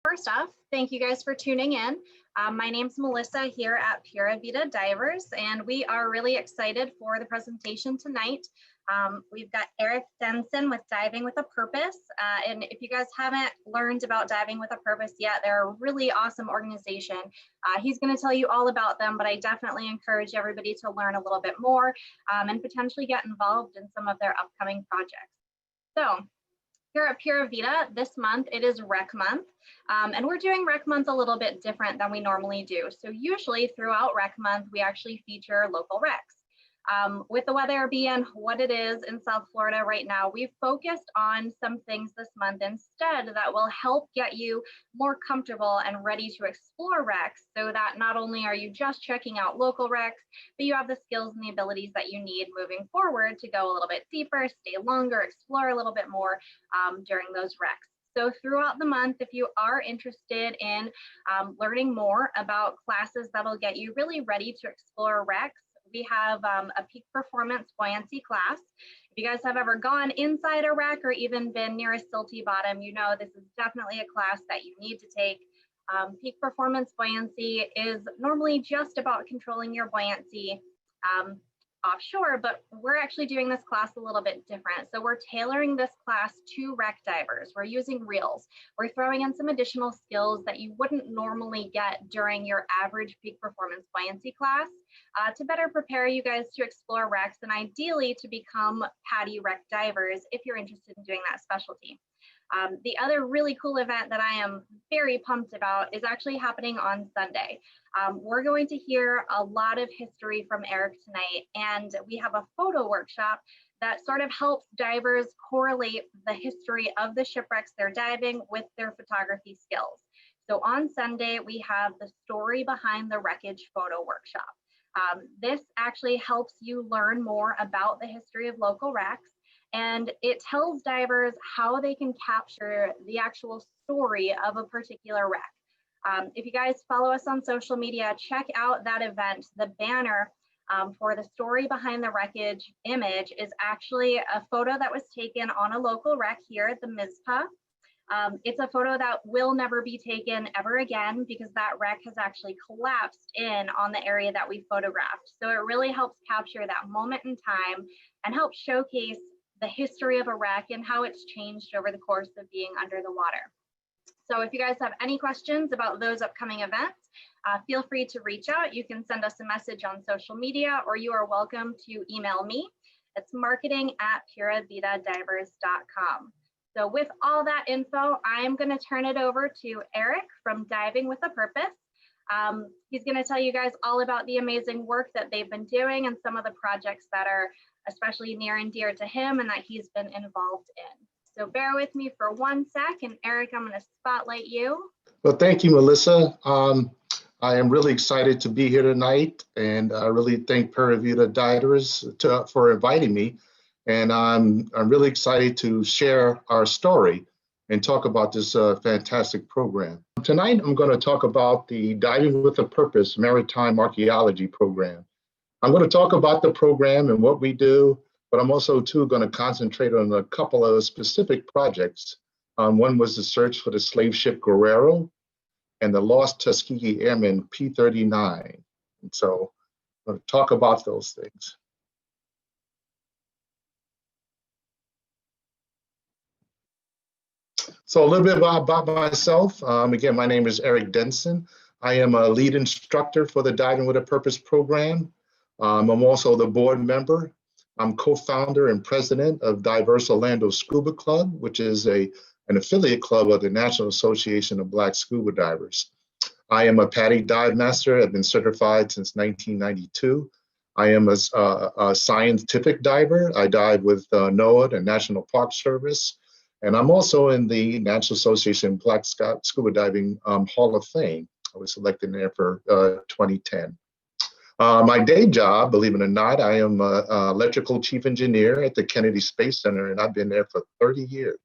first off, thank you guys for tuning in. My name's Melissa here at Pura Vida Divers, and we are really excited for the presentation tonight. We've got Eric Denson with Diving with a Purpose. And if you guys haven't learned about Diving with a Purpose yet, they're a really awesome organization. He's going to tell you all about them, but I definitely encourage everybody to learn a little bit more and potentially get involved in some of their upcoming projects. So here at Pura Vida, this month it is Rec Month, and we're doing Rec Month a little bit different than we normally do. So usually throughout Rec Month, we actually feature local recs. With the weather being what it is in South Florida right now, we've focused on some things this month instead that will help get you more comfortable and ready to explore recs, so that not only are you just checking out local recs, but you have the skills and the abilities that you need moving forward to go a little bit deeper, stay longer, explore a little bit more during those recs. So throughout the month, if you are interested in learning more about classes that'll get you really ready to explore recs, we have a peak performance buoyancy class. If you guys have ever gone inside a wreck or even been near a silty bottom, you know this is definitely a class that you need to take. Peak performance buoyancy is normally just about controlling your buoyancy offshore, but we're actually doing this class a little bit different. So we're tailoring this class to wreck divers. We're using reels. We're throwing in some additional skills that you wouldn't normally get during your average peak performance buoyancy class to better prepare you guys to explore wrecks and ideally to become PADI wreck divers if you're interested in doing that specialty. The other really cool event that I am very pumped about is actually happening on Sunday. We're going to hear a lot of history from Eric tonight, and we have a photo workshop that sort of helps divers correlate the history of the shipwrecks they're diving with their photography skills. So on Sunday, we have the story behind the wreckage photo workshop. This actually helps you learn more about the history of local wrecks, and it tells divers how they can capture the actual story of a particular wreck. If you guys follow us on social media, check out that event. The banner for the story behind the wreckage image is actually a photo that was taken on a local wreck here at the Mizpah. It's a photo that will never be taken ever again because that wreck has actually collapsed in on the area that we photographed. So it really helps capture that moment in time and help showcase the history of a wreck and how it's changed over the course of being under the water. So if you guys have any questions about those upcoming events, feel free to reach out. You can send us a message on social media, or you are welcome to email me. It's marketing@puravidadivers.com. So with all that info, I am going to turn it over to Eric from Diving with a Purpose. He's going to tell you guys all about the amazing work that they've been doing and some of the projects that are especially near and dear to him and that he's been involved in. So bear with me for 1 sec, and Eric, I'm going to spotlight you. Well, thank you, Melissa. I am really excited to be here tonight, and I really thank Pura Vida Divers for inviting me. And I'm really excited to share our story and talk about this fantastic program. Tonight, I'm going to talk about the Diving with a Purpose Maritime Archaeology program. I'm going to talk about the program and what we do, but I'm also too going to concentrate on a couple of specific projects. One was the search for the slave ship Guerrero and the lost Tuskegee Airmen P-39. And so I'm going to talk about those things. So a little bit about myself. Again, my name is Eric Denson. I am a lead instructor for the Diving with a Purpose program. I'm also the board member. I'm co-founder and president of Diverse Orlando Scuba Club, which is an affiliate club of the National Association of Black Scuba Divers. I am a PADI dive master. I've been certified since 1992. I am a scientific diver. I dive with NOAA, the National Park Service. And I'm also in the National Association Black Scuba Diving Hall of Fame. I was selected there for 2010. My day job, believe it or not, I am an electrical chief engineer at the Kennedy Space Center, and I've been there for 30 years.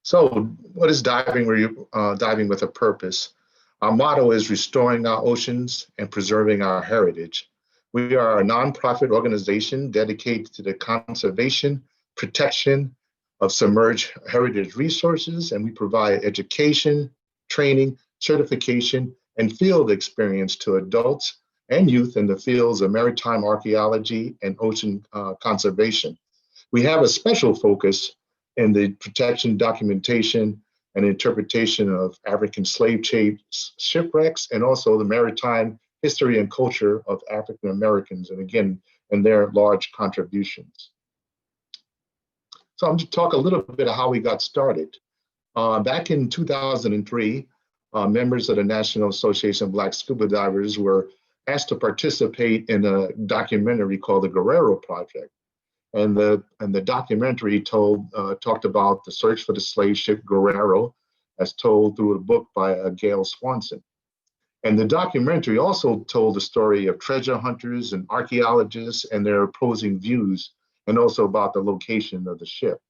So what is diving with a purpose? Our motto is restoring our oceans and preserving our heritage. We are a nonprofit organization dedicated to the conservation, protection, of submerged heritage resources, and we provide education, training, certification, and field experience to adults and youth in the fields of maritime archaeology and ocean conservation. We have a special focus in the protection, documentation, and interpretation of African slave trade shipwrecks, and also the maritime history and culture of African Americans, and again, and their large contributions. So I'm going to talk a little bit of how we got started. Back in 2003, members of the National Association of Black Scuba Divers were asked to participate in a documentary called the Guerrero Project. And the documentary talked about the search for the slave ship Guerrero, as told through a book by Gail Swanson. And the documentary also told the story of treasure hunters and archaeologists and their opposing views, and also about the location of the ship.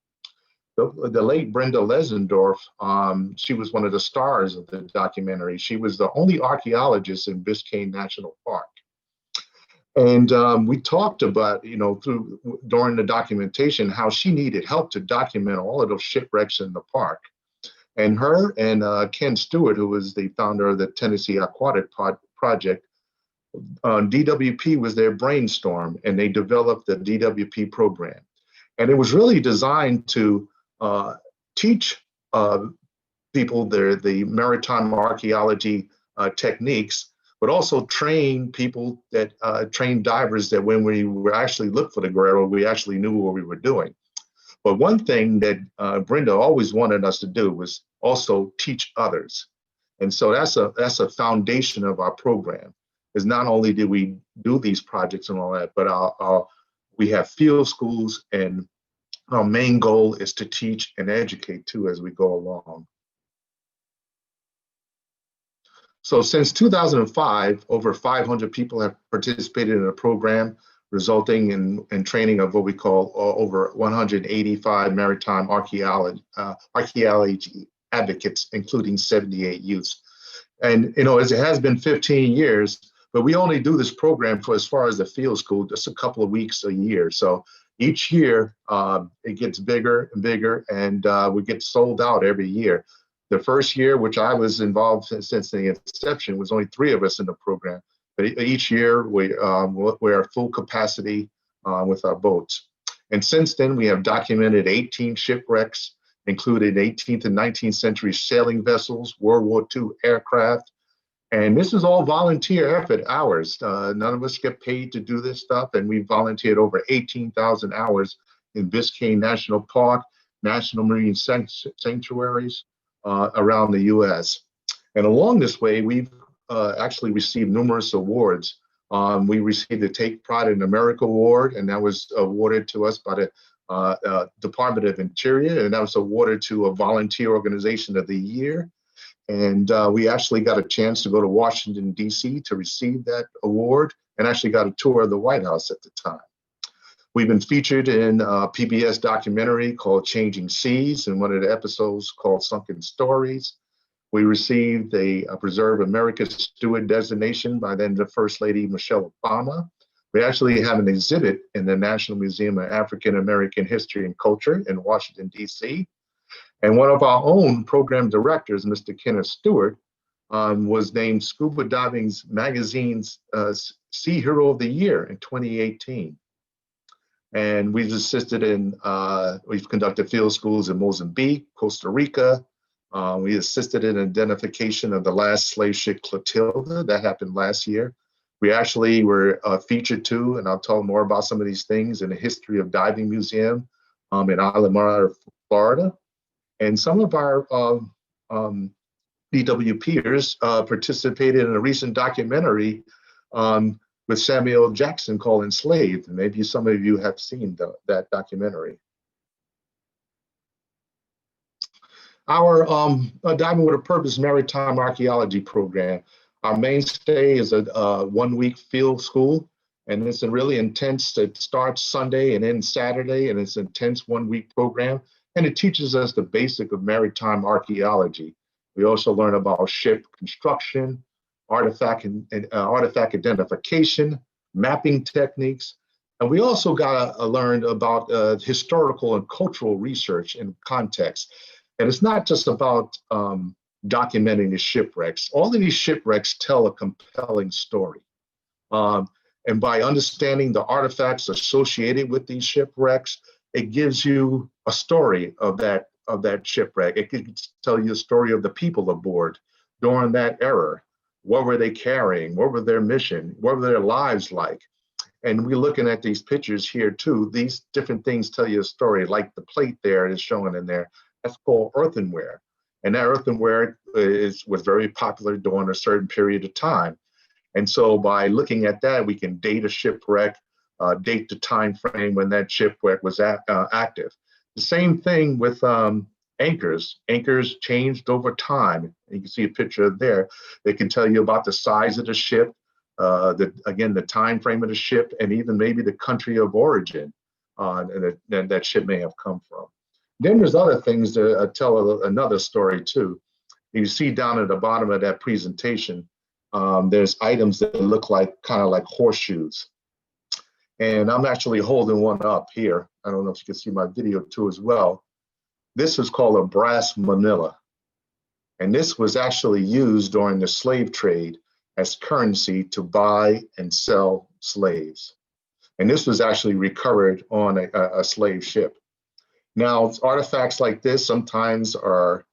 The late Brenda Lesendorf, she was one of the stars of the documentary. She was the only archaeologist in Biscayne National Park. And we talked about, during the documentation, how she needed help to document all of those shipwrecks in the park. And her and Ken Stewart, who was the founder of the Tennessee Aquatic Project, DWP was their brainstorm, and they developed the DWP program. And it was really designed to teach people the maritime archaeology techniques, but also train people that train divers that when we were actually looked for the Guerrero, we actually knew what we were doing. But one thing that Brenda always wanted us to do was also teach others. And so that's a foundation of our program, is not only do we do these projects and all that, but we have field schools, and our main goal is to teach and educate too as we go along. So since 2005, over 500 people have participated in the program, resulting in training of what we call over 185 maritime archaeology advocates, including 78 youths. And it has been 15 years, but we only do this program for, as far as the field school, just a couple of weeks a year. So each year it gets bigger and bigger, and we get sold out every year. The first year, which I was involved since the inception, was only 3 of us in the program. But each year we're at full capacity with our boats. And since then, we have documented 18 shipwrecks, including 18th and 19th century sailing vessels, World War II aircraft. And this is all volunteer effort hours. None of us get paid to do this stuff. And we volunteered over 18,000 hours in Biscayne National Park, National Marine Sanctuaries around the US. And along this way, we've actually received numerous awards. We received the Take Pride in America Award, and that was awarded to us by the Department of Interior, and that was awarded to a Volunteer Organization of the Year. And we actually got a chance to go to Washington, D.C. to receive that award, and actually got a tour of the White House at the time. We've been featured in a PBS documentary called Changing Seas, and one of the episodes called Sunken Stories. We received a Preserve America Steward designation by then the First Lady Michelle Obama. We actually have an exhibit in the National Museum of African American History and Culture in Washington, D.C. And one of our own program directors, Mr. Kenneth Stewart, was named Scuba Diving Magazine's Sea Hero of the Year in 2018. And we've we've conducted field schools in Mozambique, Costa Rica. We assisted in identification of the last slave ship Clotilda that happened last year. We actually were featured too, and I'll tell more about some of these things, in the History of Diving Museum in Islamorada, Florida. And some of our DW peers participated in a recent documentary with Samuel Jackson called Enslaved. And maybe some of you have seen that documentary. Our Diving with a Purpose Maritime Archaeology program, our mainstay is a 1-week field school, and it's a really intense, it starts Sunday and ends Saturday, and it's an intense 1-week program, and it teaches us the basic of maritime archaeology. We also learn about ship construction, artifact identification, mapping techniques, And we also got learned about historical and cultural research and context. And it's not just about documenting the shipwrecks. All of these shipwrecks tell a compelling story. Um, and by understanding the artifacts associated with these shipwrecks, it gives you a story of that shipwreck. It can tell you a story of the people aboard during that era. What were they carrying? What were their mission? What were their lives like? And we're looking at these pictures here too. These different things tell you a story, like the plate there is showing in there. That's called earthenware. And that earthenware was very popular during a certain period of time. And so by looking at that, we can date a shipwreck, date the time frame when that shipwreck was active. The same thing with anchors. Anchors changed over time. You can see a picture there. They can tell you about the size of the ship, the time frame of the ship, and even maybe the country of origin that ship may have come from. Then there's other things that tell another story too. You see down at the bottom of that presentation, there's items that look like kind of like horseshoes. And I'm actually holding one up here. I don't know if you can see my video too as well. This is called a brass manila. And this was actually used during the slave trade as currency to buy and sell slaves. And this was actually recovered on a slave ship. Now, artifacts like this sometimes are,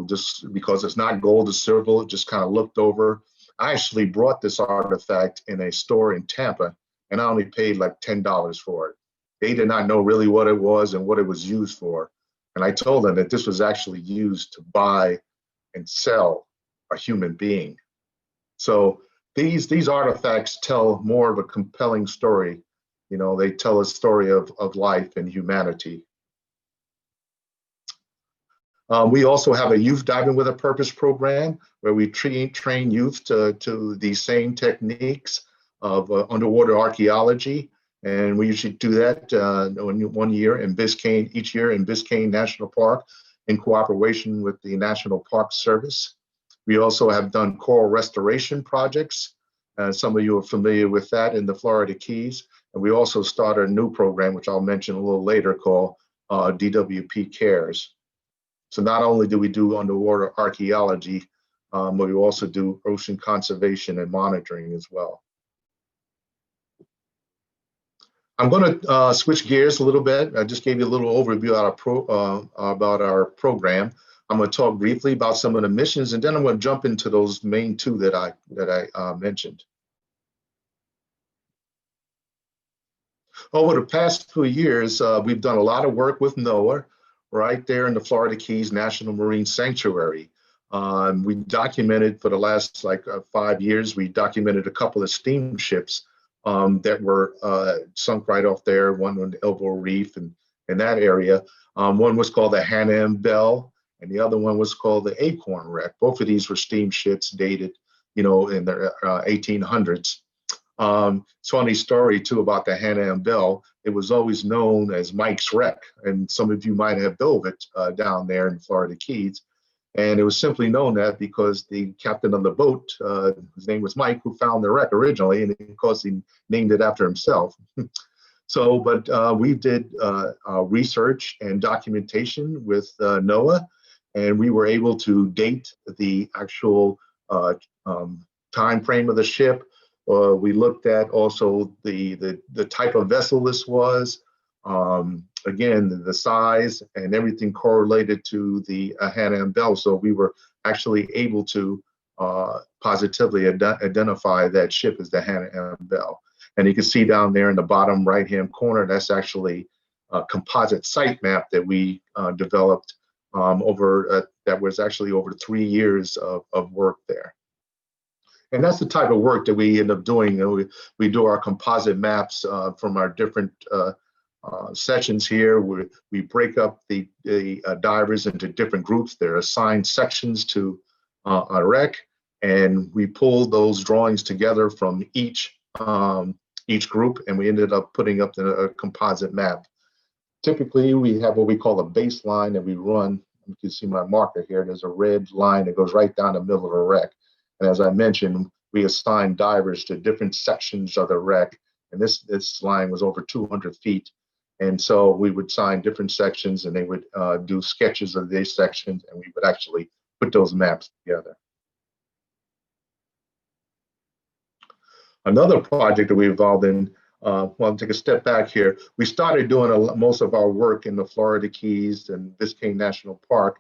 just because it's not gold or silver, just kind of looked over. I actually brought this artifact in a store in Tampa, and I only paid like $10 for it. They did not know really what it was and what it was used for. And I told them that this was actually used to buy and sell a human being. So these artifacts tell more of a compelling story. They tell a story of life and humanity. We also have a youth diving with a purpose program where we train youth to these same techniques of underwater archaeology. And we usually do that one year in Biscayne, each year in Biscayne National Park in cooperation with the National Park Service. We also have done coral restoration projects. Some of you are familiar with that in the Florida Keys. And we also started a new program, which I'll mention a little later, called DWP Cares. So not only do we do underwater archaeology, but we also do ocean conservation and monitoring as well. I'm going to switch gears a little bit. I just gave you a little overview about our program. I'm going to talk briefly about some of the missions, and then I'm going to jump into those main two that I mentioned. Over the past few years, we've done a lot of work with NOAA right there in the Florida Keys National Marine Sanctuary. We documented for the last 5 years, we documented a couple of steamships that were sunk right off there, one on the Elbow Reef and in that area. One was called the Hannah M. Bell, and the other one was called the Acorn Wreck. Both of these were steamships dated, in the 1800s. Funny story too about the Hannah M. Bell. It was always known as Mike's Wreck, and some of you might have dove it down there in Florida Keys. And it was simply known that because the captain of the boat, his name was Mike, who found the wreck originally, and of course he named it after himself. So, but we did research and documentation with NOAA, and we were able to date the actual time frame of the ship. We looked at also the type of vessel this was, again, the size and everything correlated to the Hannah M. Bell. So we were actually able to positively identify that ship as the Hannah M. Bell. And you can see down there in the bottom right-hand corner, that's actually a composite site map that we developed that was actually over 3 years of work there. And that's the type of work that we end up doing. We do our composite maps from our different sessions here. We break up the divers into different groups. They're assigned sections to a wreck, and we pull those drawings together from each group, and we ended up putting up a composite map. Typically, we have what we call a baseline that we run. You can see my marker here. There's a red line that goes right down the middle of the wreck. And as I mentioned, we assign divers to different sections of the wreck, And this line was over 200 feet. And so we would sign different sections, and they would do sketches of these sections, and we would actually put those maps together. Another project that we involved in, well, I'll take a step back here. We started doing most of our work in the Florida Keys and Biscayne National Park,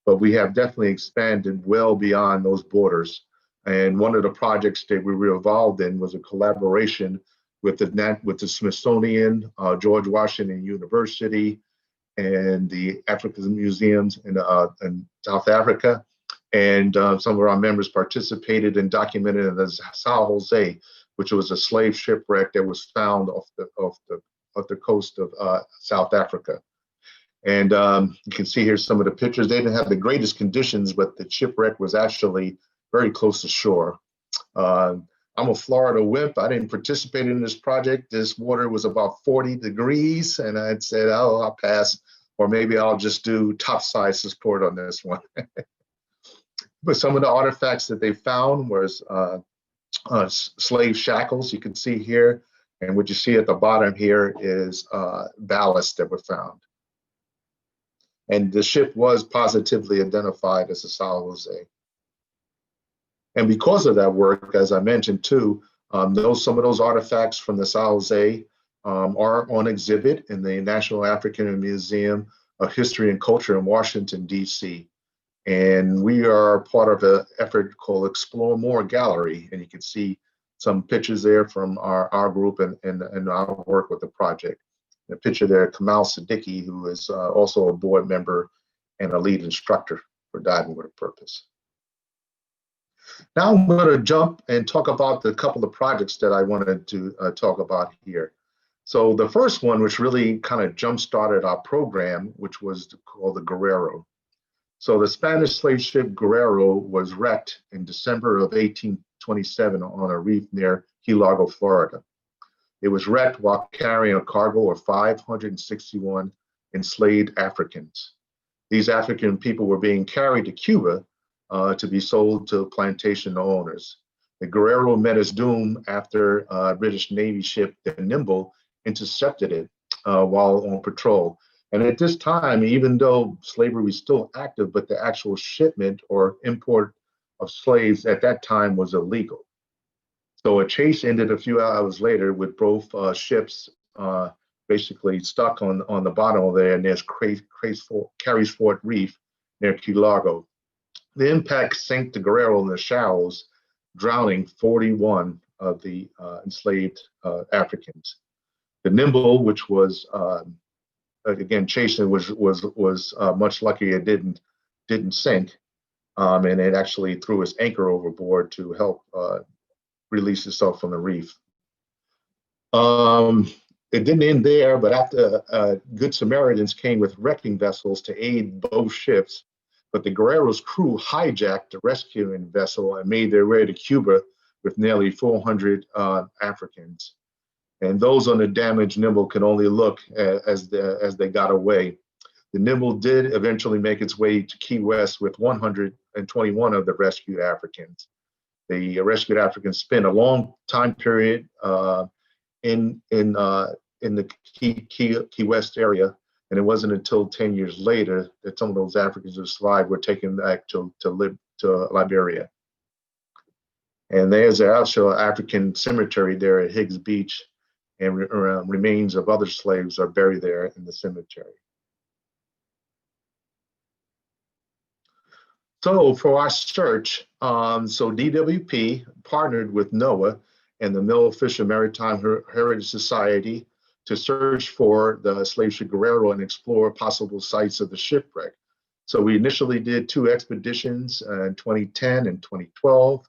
but we have definitely expanded well beyond those borders. And one of the projects that we were involved in was a collaboration with the Smithsonian, George Washington University, and the African Museums in South Africa. And some of our members participated and documented the San Jose, which was a slave shipwreck that was found off the coast of South Africa. And you can see here some of the pictures. They didn't have the greatest conditions, but the shipwreck was actually very close to shore. I'm a Florida wimp. I didn't participate in this project. This water was about 40 degrees, and I said, oh, I'll pass, or maybe I'll just do topside support on this one. But some of the artifacts that they found was slave shackles, you can see here. And what you see at the bottom here is ballast that were found. And the ship was positively identified as the San Jose. And because of that work, as I mentioned too, some of those artifacts from the San Jose are on exhibit in the National African Museum of History and Culture in Washington, D.C. And we are part of an effort called Explore More Gallery. And you can see some pictures there from our group and our work with the project. The picture there, Kamal Siddiqui, who is also a board member and a lead instructor for Diving with a Purpose. Now I'm going to jump and talk about the couple of projects that I wanted to talk about here. So the first one, which really kind of jump-started our program, which was called the Guerrero. So the Spanish slave ship Guerrero was wrecked in December of 1827 on a reef near Key Largo, Florida. It was wrecked while carrying a cargo of 561 enslaved Africans. These African people were being carried to Cuba to be sold to plantation owners. The Guerrero met its doom after a British Navy ship, the Nimble, intercepted it while on patrol. And at this time, even though slavery was still active, but the actual shipment or import of slaves at that time was illegal. So a chase ended a few hours later with both ships basically stuck on the bottom of there, and there's Carey's Fort Reef near Key Largo. The impact sank the Guerrero in the shallows, drowning 41 of the enslaved Africans. The Nimble, which was again chasing, was much luckier it didn't sink, and it actually threw its anchor overboard to help release itself from the reef. It didn't end there, but after Good Samaritans came with wrecking vessels to aid both ships, but the Guerrero's crew hijacked the rescuing vessel and made their way to Cuba with nearly 400 Africans. And those on the damaged Nimble could only look as they got away. The Nimble did eventually make its way to Key West with 121 of the rescued Africans. The rescued Africans spent a long time period in the Key West area, and it wasn't until 10 years later that some of those Africans who survived were taken back to Liberia. And there's also an African cemetery there at Higgs Beach, and remains of other slaves are buried there in the cemetery. So for our search, so DWP partnered with NOAA and the Mill Fisher Maritime Heritage Society to search for the slave ship Guerrero and explore possible sites of the shipwreck. So we initially did 2 expeditions in 2010 and 2012.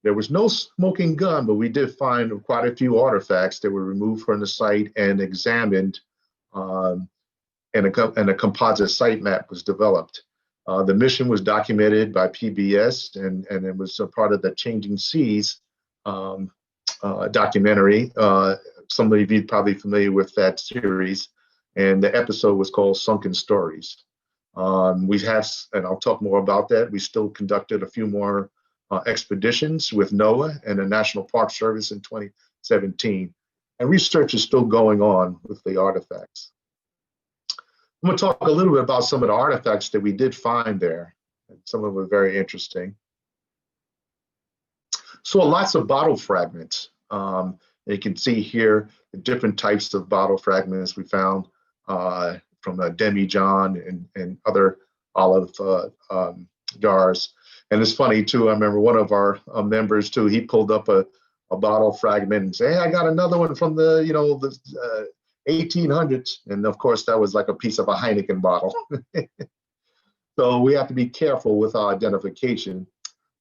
There was no smoking gun, but we did find quite a few artifacts that were removed from the site and examined, and a composite site map was developed. The mission was documented by PBS, and it was a part of the Changing Seas documentary. Some of you are probably familiar with that series, and the episode was called Sunken Stories. We have, and I'll talk more about that, we still conducted a few more expeditions with NOAA and the National Park Service in 2017. And research is still going on with the artifacts. I'm going to talk a little bit about some of the artifacts that we did find there. And some of them were very interesting. So lots of bottle fragments. You can see here the different types of bottle fragments we found from a demijohn and other olive jars. And it's funny too, I remember one of our members too, he pulled up a bottle fragment and said, hey, I got another one from the, the 1800s. And of course, that was like a piece of a Heineken bottle. So we have to be careful with our identification.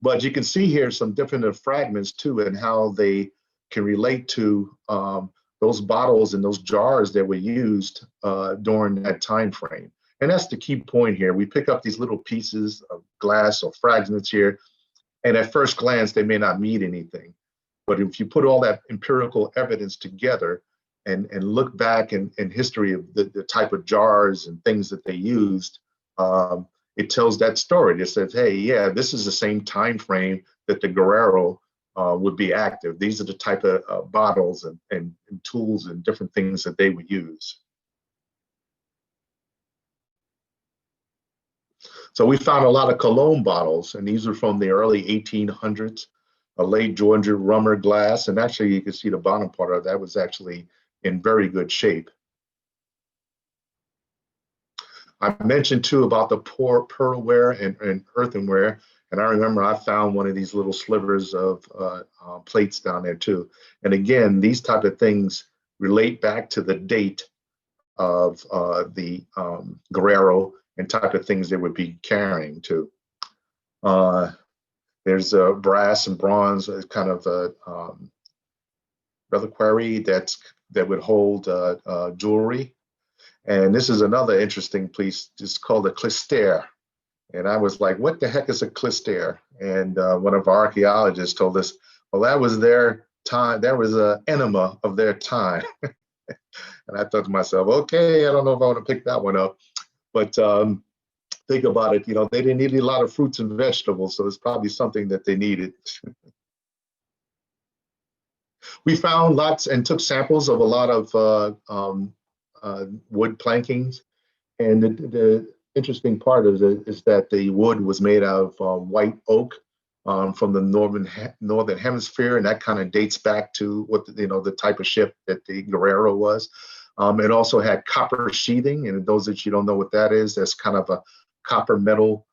But you can see here some different fragments too, and how they can relate to those bottles and those jars that were used during that time frame. And that's the key point here. We pick up these little pieces of glass or fragments here, and at first glance, they may not mean anything. But if you put all that empirical evidence together and look back in history of the type of jars and things that they used, it tells that story. It says, hey, yeah, this is the same time frame that the Guerrero would be active. These are the type of bottles and tools and different things that they would use. So we found a lot of cologne bottles, and these are from the early 1800s, a late Georgia rummer glass. And actually, you can see the bottom part of that was actually in very good shape. I mentioned too about the pearlware and earthenware. And I remember I found one of these little slivers of plates down there too. And again, these type of things relate back to the date of the Guerrero and type of things they would be carrying too. There's brass and bronze as kind of a reliquary that would hold jewelry. And this is another interesting piece, it's called a clister. And I was like, what the heck is a clister? And one of our archaeologists told us, well, that was their time, that was an enema of their time. And I thought to myself, okay, I don't know if I want to pick that one up. But think about it, they didn't eat a lot of fruits and vegetables, so it's probably something that they needed. We found lots and took samples of a lot of wood plankings. And the interesting part is that the wood was made out of white oak from the northern hemisphere, and that kind of dates back to what the type of ship that the Guerrero was. It also had copper sheathing, and those that you don't know what that is, that's kind of a copper metal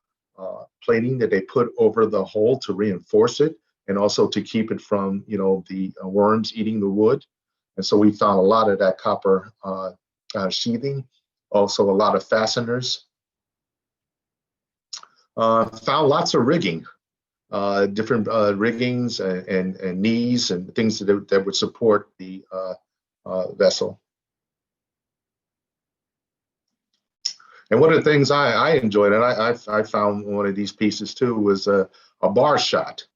plating that they put over the hull to reinforce it, and also to keep it from the worms eating the wood. And so we found a lot of that copper sheathing, also a lot of fasteners. Found lots of rigging, different riggings and knees and things that would support the vessel. And one of the things I enjoyed, and I found one of these pieces too, was a bar shot.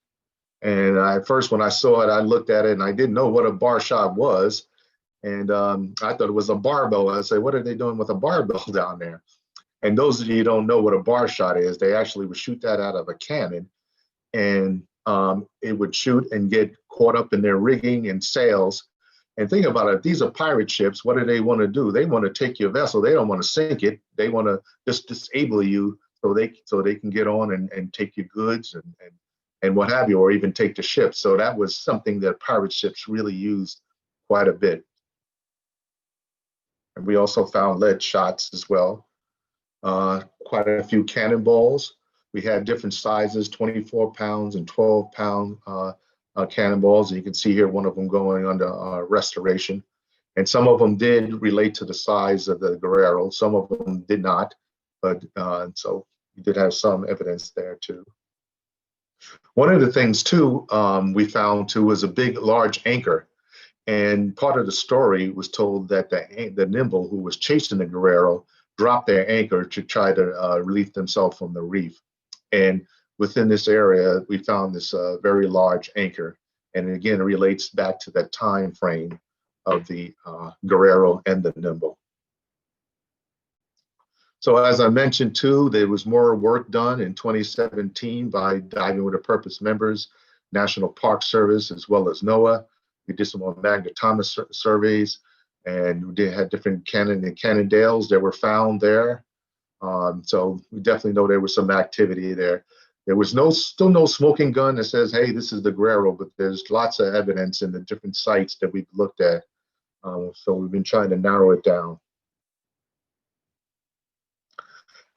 And at first when I saw it, I looked at it and I didn't know what a bar shot was. And I thought it was a barbell. I said, what are they doing with a barbell down there? And those of you who don't know what a bar shot is, they actually would shoot that out of a cannon, and it would shoot and get caught up in their rigging and sails. And think about it, these are pirate ships. What do they want to do? They want to take your vessel. They don't want to sink it. They want to just disable you so they can get on and take your goods and what have you, or even take the ship. So that was something that pirate ships really used quite a bit. And we also found lead shots as well. Quite a few cannonballs. We had different sizes, 24 pounds and 12-pound cannonballs. And you can see here one of them going under restoration. And some of them did relate to the size of the Guerrero. Some of them did not. But so we did have some evidence there too. One of the things too we found too was a big, large anchor. And part of the story was told that the Nimble, who was chasing the Guerrero, dropped their anchor to try to relieve themselves from the reef. And within this area, we found this very large anchor. And again, it relates back to that time frame of the Guerrero and the Nimble. So as I mentioned too, there was more work done in 2017 by Diving with a Purpose members, National Park Service, as well as NOAA. We did some magnetometer surveys, and we had different Cannondales that were found there. So we definitely know there was some activity there. There was still no smoking gun that says, hey, this is the Guerrero, but there's lots of evidence in the different sites that we've looked at. So we've been trying to narrow it down.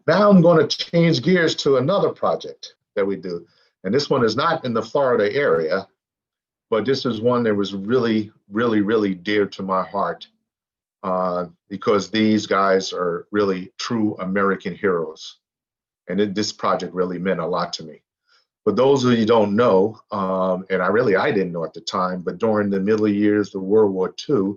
Now I'm going to change gears to another project that we do. And this one is not in the Florida area, but this is one that was really, really, really dear to my heart because these guys are really true American heroes. And this project really meant a lot to me. For those of you who don't know, and I didn't know at the time, but during the middle years of World War II,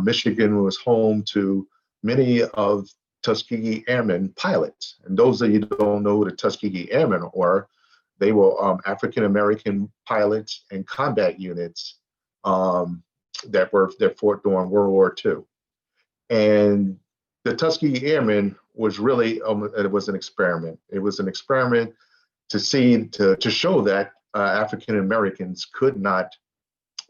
Michigan was home to many of Tuskegee Airmen pilots. And those of you who don't know who the Tuskegee Airmen were, they were African-American pilots and combat units that fought during World War II. And the Tuskegee Airmen was really, it was an experiment. It was an experiment to show that African Americans could not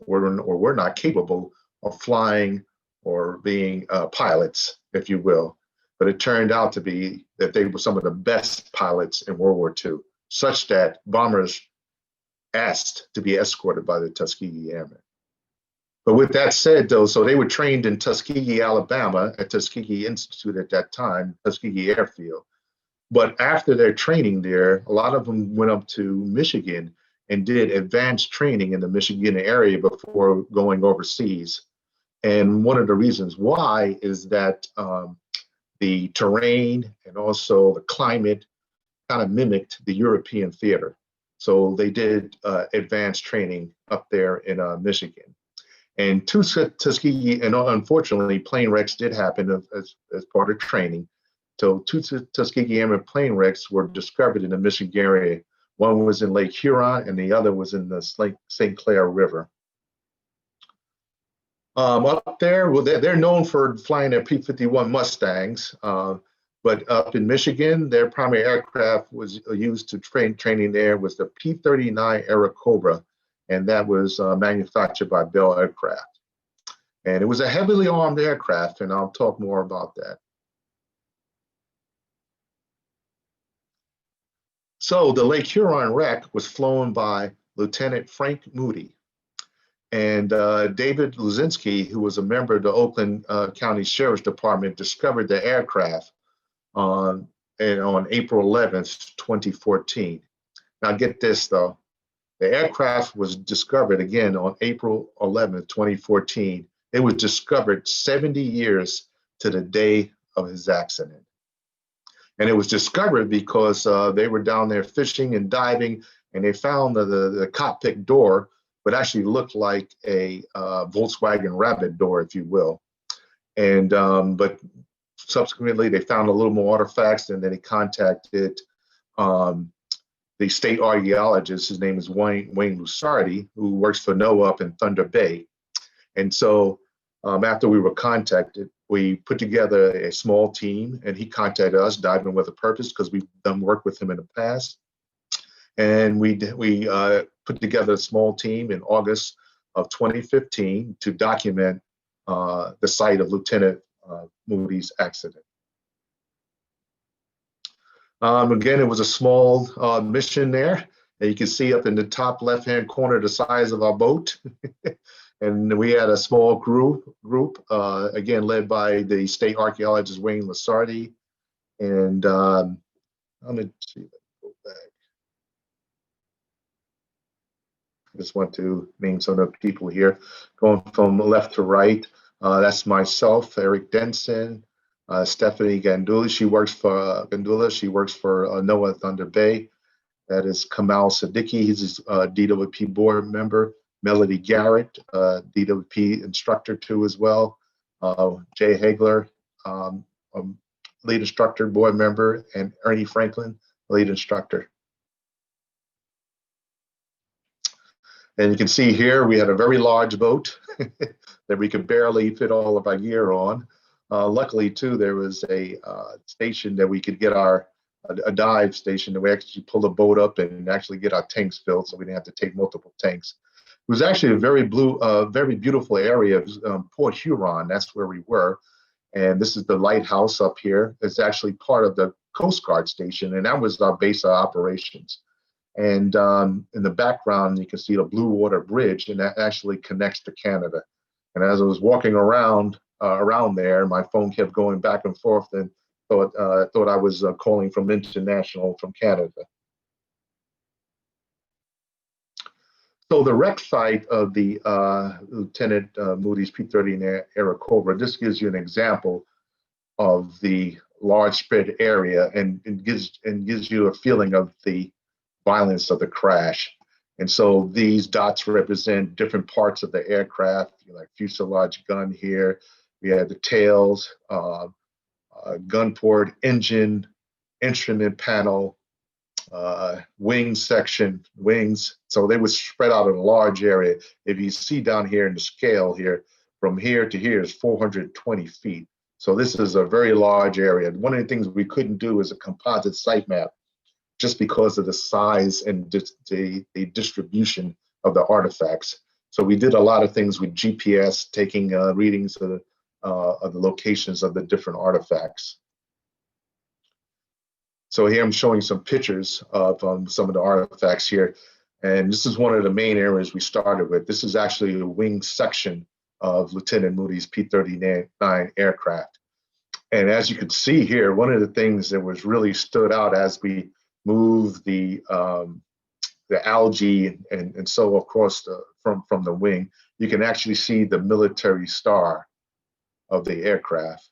or were not capable of flying or being pilots, if you will. But it turned out to be that they were some of the best pilots in World War II, such that bombers asked to be escorted by the Tuskegee Airmen. But with that said, though, so they were trained in Tuskegee, Alabama, at Tuskegee Institute at that time, Tuskegee Airfield. But after their training there, a lot of them went up to Michigan and did advanced training in the Michigan area before going overseas. And one of the reasons why is that the terrain and also the climate kind of mimicked the European theater. So they did advanced training up there in Michigan. And two Tuskegee, and unfortunately, plane wrecks did happen as part of training. So two Tuskegee Airmen plane wrecks were discovered in the Michigan area. One was in Lake Huron, and the other was in the St. Clair River. Up there, well, they're known for flying their P-51 Mustangs, but up in Michigan, their primary aircraft was used to training there was the P-39 Airacobra, and that was manufactured by Bell Aircraft. And it was a heavily armed aircraft, and I'll talk more about that. So the Lake Huron wreck was flown by Lieutenant Frank Moody. And David Luzinski, who was a member of the Oakland County Sheriff's Department, discovered the aircraft on April 11th, 2014. Now get this though, the aircraft was discovered again on April 11th, 2014. It was discovered 70 years to the day of his accident. And it was discovered because they were down there fishing and diving, and they found the cockpit door would actually look like a Volkswagen Rabbit door, if you will. And but subsequently, they found a little more artifacts, and then they contacted the state archaeologist. His name is Wayne Lusardi, who works for NOAA up in Thunder Bay. And so after we were contacted, we put together a small team, and he contacted us, Diving with a Purpose, because we've done work with him in the past. And we put together a small team in August of 2015 to document the site of Lieutenant Moody's accident. Again, it was a small mission there. And you can see up in the top left-hand corner the size of our boat. And we had a small group, again, led by the state archaeologist Wayne Lusardi. And let me see, go back. I just want to name some of the people here. Going from left to right, that's myself, Eric Denson, Stephanie Gandula. She works for NOAA Thunder Bay. That is Kamal Siddiqui. He's a DWP board member. Melody Garrett, DWP instructor too as well. Jay Hagler, lead instructor, board member, and Ernie Franklin, lead instructor. And you can see here, we had a very large boat that we could barely fit all of our gear on. Luckily too, there was a station that we could get a dive station that we actually pull the boat up and actually get our tanks filled, so we didn't have to take multiple tanks. was actually a very beautiful area of Port Huron. That's where we were. And this is the lighthouse up here. It's actually part of the Coast Guard station, and that was our base of operations. And in the background, you can see the Blue Water Bridge, and that actually connects to Canada. And as I was walking around there, my phone kept going back and forth, and thought I was calling from international from Canada. So the wreck site of the Lieutenant Moody's P-39 Airacobra, this gives you an example of the large spread area, and gives you a feeling of the violence of the crash. And so these dots represent different parts of the aircraft, like fuselage gun here. We had the tails, gun port, engine, instrument panel, wing section, wings. So they were spread out in a large area. If you see down here in the scale here, from here to here is 420 feet. So this is a very large area. One of the things we couldn't do is a composite site map, just because of the size and the distribution of the artifacts. So we did a lot of things with GPS, taking readings of the locations of the different artifacts. So here I'm showing some pictures of some of the artifacts here. And this is one of the main areas we started with. This is actually a wing section of Lieutenant Moody's P-39 aircraft. And as you can see here, one of the things that was really stood out as we moved the algae and so across from the wing, you can actually see the military star of the aircraft.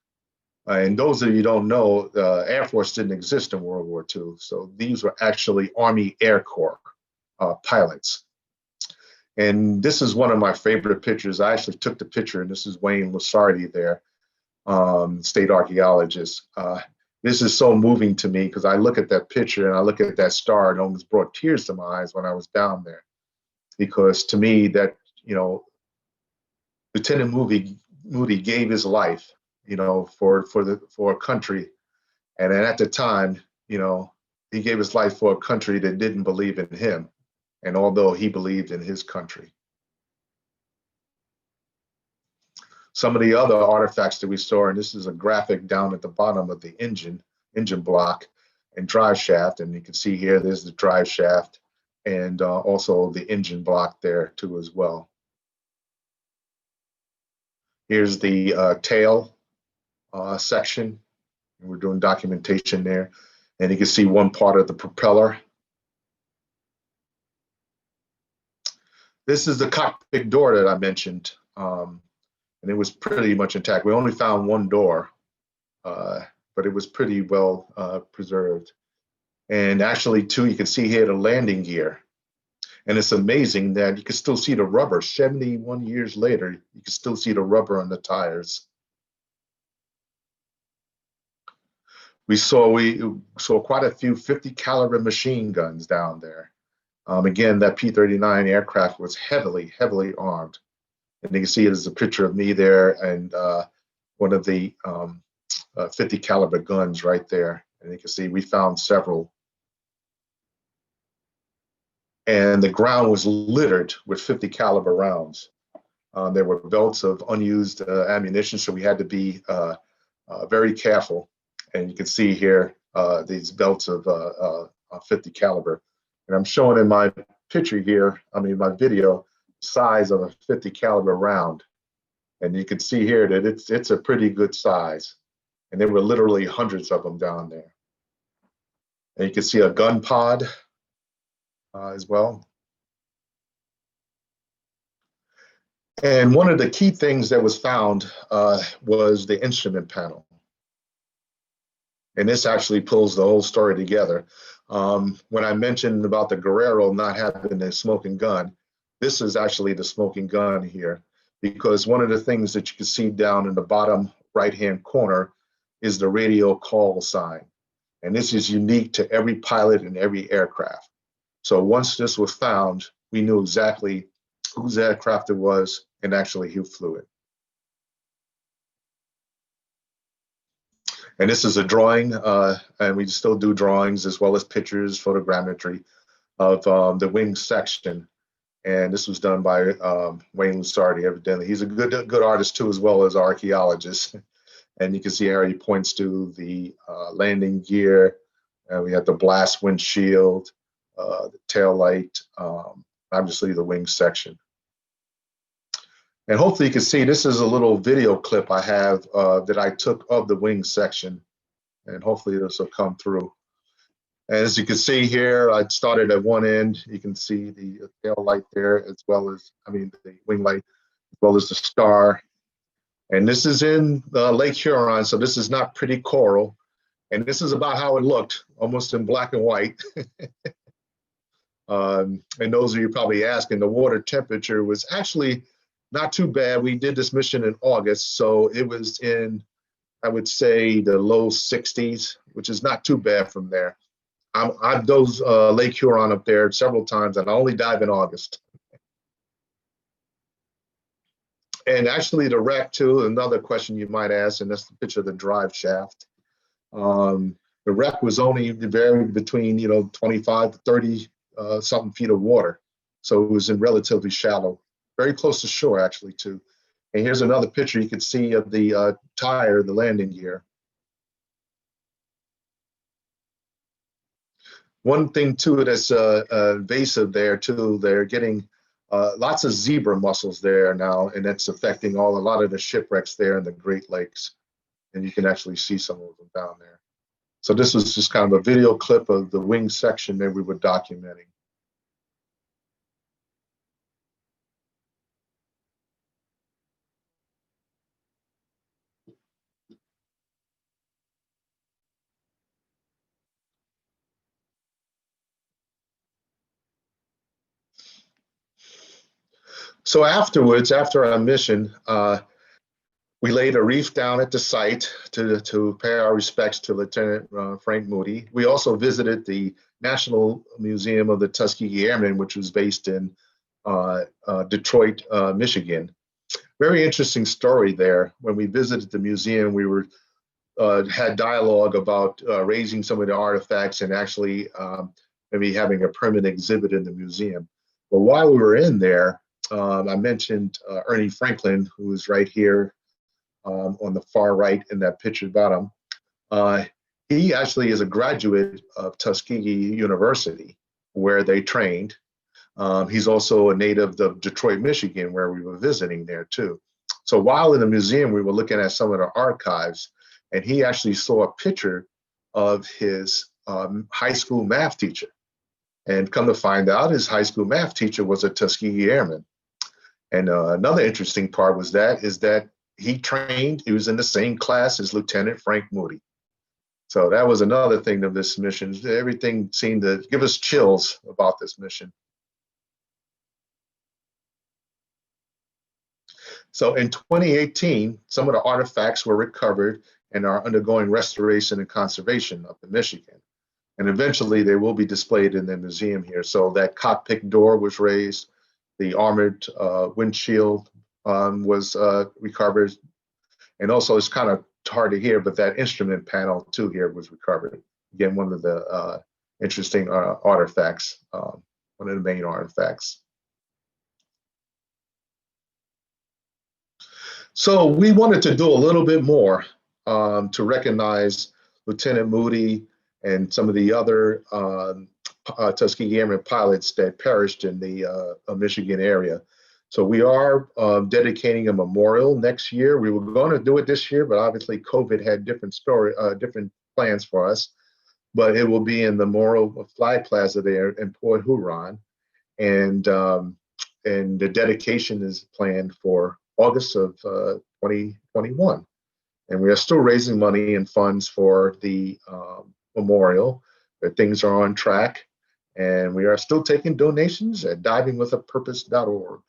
And those of you who don't know, the Air Force didn't exist in World War II. So these were actually Army Air Corps pilots. And this is one of my favorite pictures. I actually took the picture, and this is Wayne Lasardi there, state archaeologist. This is so moving to me because I look at that picture and I look at that star, and it almost brought tears to my eyes when I was down there. Because to me, that, Lieutenant Moody gave his life, for a country. And at the time, he gave his life for a country that didn't believe in him. And although he believed in his country. Some of the other artifacts that we saw, and this is a graphic down at the bottom of the engine block and drive shaft. And you can see here, there's the drive shaft and also the engine block there too as well. Here's the tail section. We're doing documentation there. And you can see one part of the propeller. This is the cockpit door that I mentioned. And it was pretty much intact. We only found one door, but it was pretty well preserved. And actually, too, you can see here the landing gear. And it's amazing that you can still see the rubber. 71 years later, you can still see the rubber on the tires. We saw quite a few 50 caliber machine guns down there. Again, that P-39 aircraft was heavily armed. And you can see there's a picture of me there and one of the 50 caliber guns right there. And you can see we found several. And the ground was littered with 50 caliber rounds. There were belts of unused ammunition, so we had to be very careful. And you can see here these belts of 50 caliber. And I'm showing in my picture here, my video, size of a 50 caliber round. And you can see here that it's a pretty good size. And there were literally hundreds of them down there. And you can see a gun pod as well. And one of the key things that was found was the instrument panel. And this actually pulls the whole story together. When I mentioned about the Guerrero not having a smoking gun, this is actually the smoking gun here, because one of the things that you can see down in the bottom right-hand corner is the radio call sign. And this is unique to every pilot and every aircraft. So once this was found, we knew exactly whose aircraft it was and actually who flew it. And this is a drawing, and we still do drawings as well as pictures, photogrammetry of the wing section. And this was done by Wayne Lusardi, evidently. He's a good artist too, as well as archaeologist. And you can see how he points to the landing gear. We have the blast windshield, the tail light, obviously the wing section. And hopefully you can see, this is a little video clip I have that I took of the wing section. And hopefully this will come through. As you can see here, I started at one end. You can see the tail light there, as well as, the wing light, as well as the star. And this is in Lake Huron, so this is not pretty coral. And this is about how it looked, almost in black and white. And those of you probably asking, the water temperature was actually not too bad. We did this mission in August, so it was in, I would say, the low 60s, which is not too bad from there. I've dove Lake Huron up there several times, and I only dive in August. And actually the wreck too, another question you might ask, and that's the picture of the drive shaft. The wreck was only varied between 25 to 30 something feet of water. So it was in relatively shallow, very close to shore actually too. And here's another picture you can see of the tire, the landing gear. One thing too that's invasive there too, they're getting lots of zebra mussels there now, and that's affecting a lot of the shipwrecks there in the Great Lakes. And you can actually see some of them down there. So this was just kind of a video clip of the wing section that we were documenting. So afterwards, after our mission, we laid a wreath down at the site to pay our respects to Lieutenant Frank Moody. We also visited the National Museum of the Tuskegee Airmen, which was based in Detroit, Michigan. Very interesting story there. When we visited the museum, we had dialogue about raising some of the artifacts and actually maybe having a permanent exhibit in the museum. But while we were in there, I mentioned Ernie Franklin, who is right here on the far right in that picture bottom. He actually is a graduate of Tuskegee University, where they trained. He's also a native of Detroit, Michigan, where we were visiting there too. So while in the museum, we were looking at some of the archives, and he actually saw a picture of his high school math teacher. And come to find out, his high school math teacher was a Tuskegee Airman. And another interesting part is that he was in the same class as Lieutenant Frank Moody. So that was another thing of this mission. Everything seemed to give us chills about this mission. So in 2018, some of the artifacts were recovered and are undergoing restoration and conservation up in Michigan. And eventually they will be displayed in the museum here. So that cockpit door was raised, the armored windshield was recovered. And also, it's kind of hard to hear, but that instrument panel too here was recovered. Again, one of the interesting artifacts, one of the main artifacts. So we wanted to do a little bit more to recognize Lieutenant Moody and some of the other Tuskegee Airmen pilots that perished in the Michigan area. So we are dedicating a memorial next year. We were going to do it this year, but obviously COVID had different plans for us. But it will be in the Memorial Flag Plaza there in Port Huron, and the dedication is planned for August of 2021. And we are still raising money and funds for the memorial. Things are on track, and we are still taking donations at divingwithapurpose.org.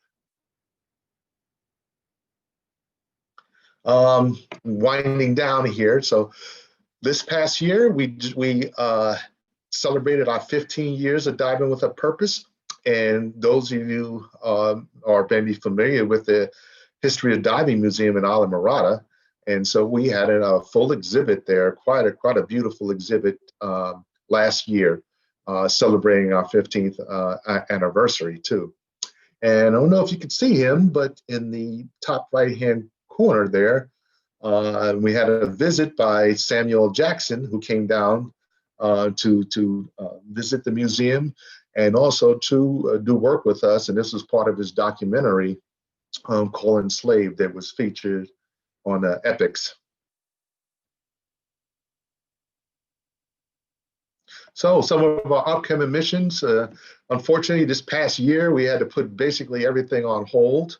Winding down here. So this past year, we celebrated our 15 years of Diving with a Purpose. And those of you are maybe familiar with the History of Diving Museum in Islamorada. And so we had a full exhibit there, quite a beautiful exhibit last year, celebrating our 15th anniversary too. And I don't know if you could see him, but in the top right-hand corner there, we had a visit by Samuel Jackson, who came down to visit the museum and also to do work with us. And this was part of his documentary called Enslaved that was featured on Epics. So some of our upcoming missions, unfortunately, this past year, we had to put basically everything on hold,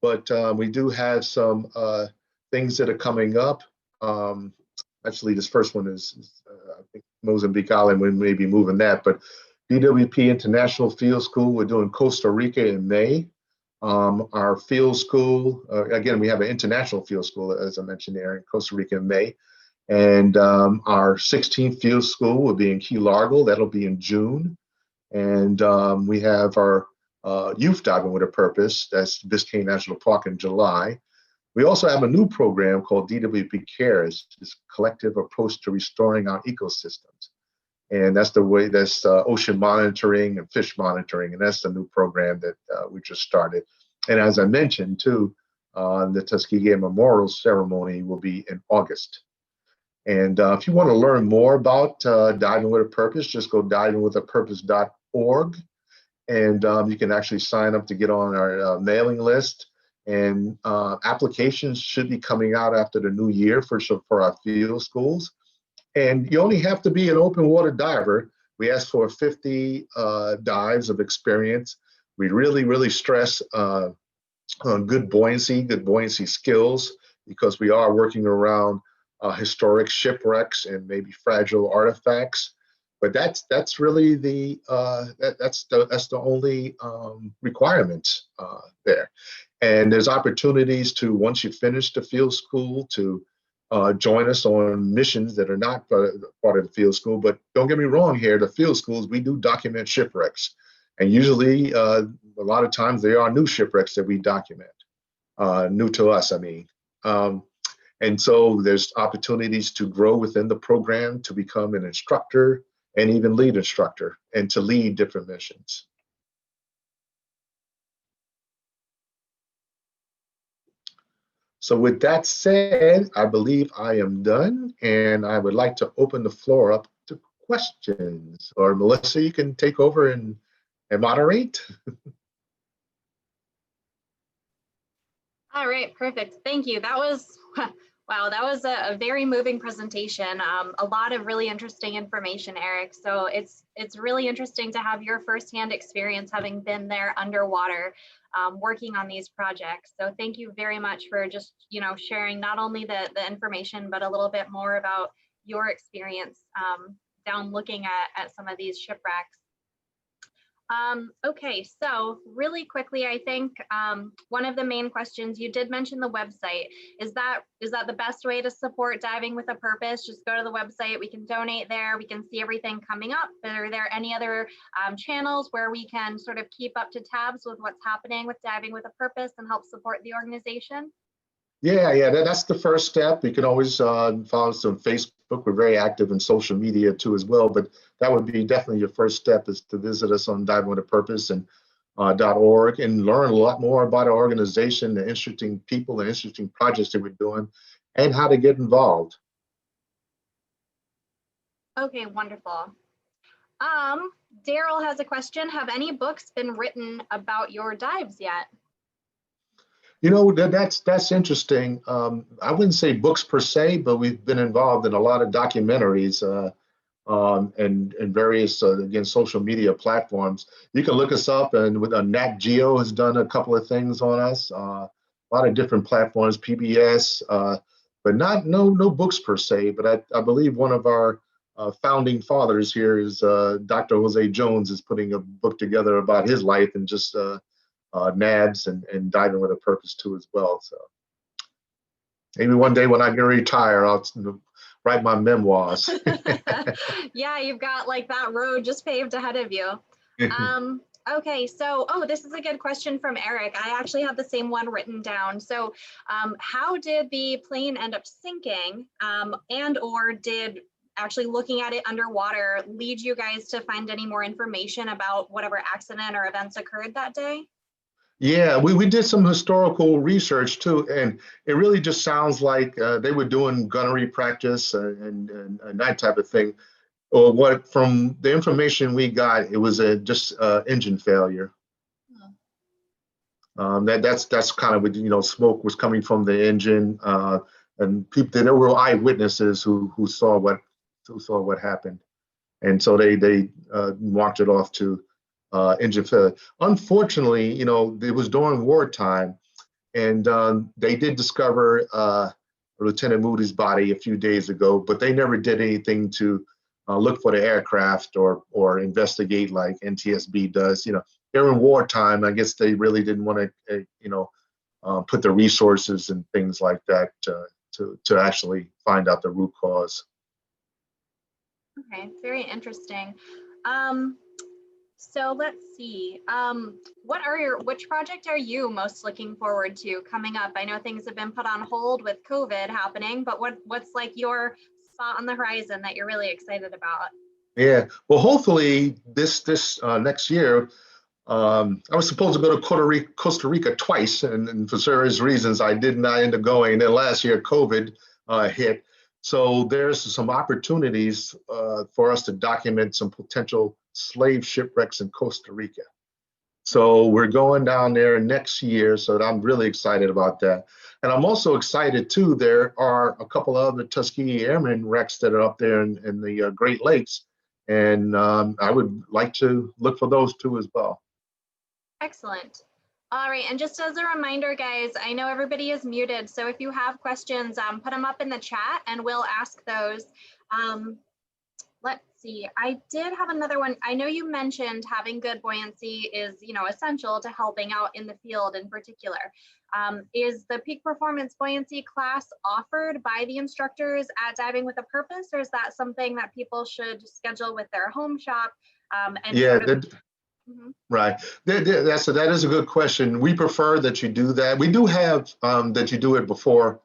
but we do have some things that are coming up. Actually, this first one is I think Mozambique Island, we may be moving that, but DWP International Field School, we're doing Costa Rica in May. Our field school, again, we have an international field school, as I mentioned there, in Costa Rica in May. And our 16th field school will be in Key Largo. That'll be in June. And we have our youth diving with a purpose. That's Biscayne National Park in July. We also have a new program called DWP Cares, this collective approach to restoring our ecosystems. And that's the way, that's ocean monitoring and fish monitoring. And that's the new program that we just started. And as I mentioned too, the Tuskegee Memorial Ceremony will be in August. And if you want to learn more about Diving with a Purpose, just go divingwithapurpose.org. And you can actually sign up to get on our mailing list. And applications should be coming out after the new year for our field schools. And you only have to be an open water diver. We ask for 50 dives of experience. We really stress on good buoyancy skills, because we are working around historic shipwrecks and maybe fragile artifacts. But that's really that's the only requirement there. And there's opportunities to, once you finish the field school, to join us on missions that are not part of the field school. But don't get me wrong here, the field schools, we do document shipwrecks. And usually, a lot of times, there are new shipwrecks that we document, new to us, I mean. And so there's opportunities to grow within the program, to become an instructor and even lead instructor, and to lead different missions. So with that said, I believe I am done, and I would like to open the floor up to questions. Or Melissa, you can take over and moderate. All right, perfect. Thank you. That was, wow, that was a very moving presentation. A lot of really interesting information, Eric. So it's really interesting to have your firsthand experience having been there underwater, working on these projects. So thank you very much for just, sharing not only the information, but a little bit more about your experience down looking at some of these shipwrecks. Okay, so really quickly, I think one of the main questions, you did mention the website. Is that the best way to support Diving with a Purpose? Just go to the website, we can donate there, we can see everything coming up. Are there any other channels where we can sort of keep up to tabs with what's happening with Diving with a Purpose and help support the organization? Yeah, that's the first step. You can always follow us on Facebook. We're very active in social media too as well, but that would be definitely your first step, is to visit us on Diving with a Purpose and .org, and learn a lot more about our organization, the interesting people, the interesting projects that we're doing, and how to get involved. Okay, wonderful. Daryl has a question. Have any books been written about your dives yet? That's interesting. I wouldn't say books per se, but we've been involved in a lot of documentaries and various, again, social media platforms. You can look us up, and with Nat Geo has done a couple of things on us. A lot of different platforms, PBS, but no books per se. But I believe one of our founding fathers here is Dr. Jose Jones, is putting a book together about his life, and just NABs and Diving with a Purpose too as well. So maybe one day when I get retire, I'll write my memoirs. Yeah, you've got like that road just paved ahead of you. Okay, so, this is a good question from Eric. I actually have the same one written down. So how did the plane end up sinking, or did actually looking at it underwater lead you guys to find any more information about whatever accident or events occurred that day? Yeah, we did some historical research too, and it really just sounds like they were doing gunnery practice and that type of thing. Or what from the information we got, it was a just engine failure. That's kind of what, smoke was coming from the engine, and people there were eyewitnesses who saw what happened, and so they marked it off to engine failure. Unfortunately, it was during wartime, and they did discover Lieutenant Moody's body a few days ago, but they never did anything to look for the aircraft or investigate like NTSB does. During wartime, I guess they really didn't want to, put the resources and things like that to actually find out the root cause. Okay, very interesting. So let's see. Which project are you most looking forward to coming up? I know things have been put on hold with COVID happening, but what's like your spot on the horizon that you're really excited about? Yeah, well, hopefully this next year. I was supposed to go to Costa Rica twice, and for various reasons, I did not end up going. And then last year, COVID hit. So there's some opportunities for us to document some potential slave shipwrecks in Costa Rica. So we're going down there next year. So I'm really excited about that. And I'm also excited too. There are a couple of other Tuskegee Airmen wrecks that are up there in the Great Lakes. And I would like to look for those too as well. Excellent. All right, and just as a reminder, guys, I know everybody is muted, so if you have questions, put them up in the chat and we'll ask those. Let's see, I did have another one. I know you mentioned having good buoyancy is, essential to helping out in the field in particular. Is the peak performance buoyancy class offered by the instructors at Diving with a Purpose, or is that something that people should schedule with their home shop? Yeah, Mhm. right. That is a good question. We prefer that you do that. We do have that you do it before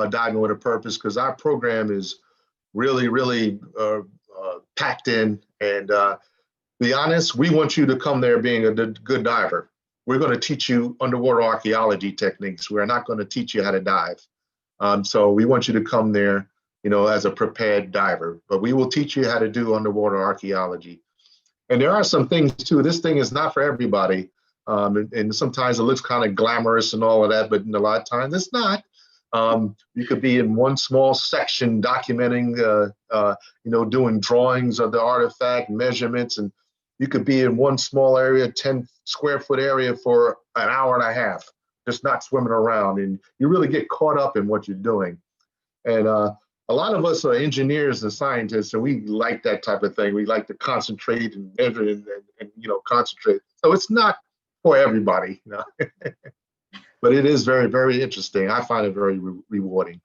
Diving with a Purpose, because our program is really packed in. And be honest, we want you to come there being a good diver. We're going to teach you underwater archaeology techniques. We're not going to teach you how to dive. So we want you to come there, as a prepared diver. But we will teach you how to do underwater archaeology. And there are some things too. This thing is not for everybody. And sometimes it looks kind of glamorous and all of that, but a lot of times it's not. You could be in one small section documenting, doing drawings of the artifact, measurements, and you could be in one small area, 10 square foot area for an hour and a half, just not swimming around. And you really get caught up in what you're doing. And a lot of us are engineers and scientists, and we like that type of thing. We like to concentrate and measure and concentrate. So it's not for everybody, but it is very interesting. I find it very rewarding.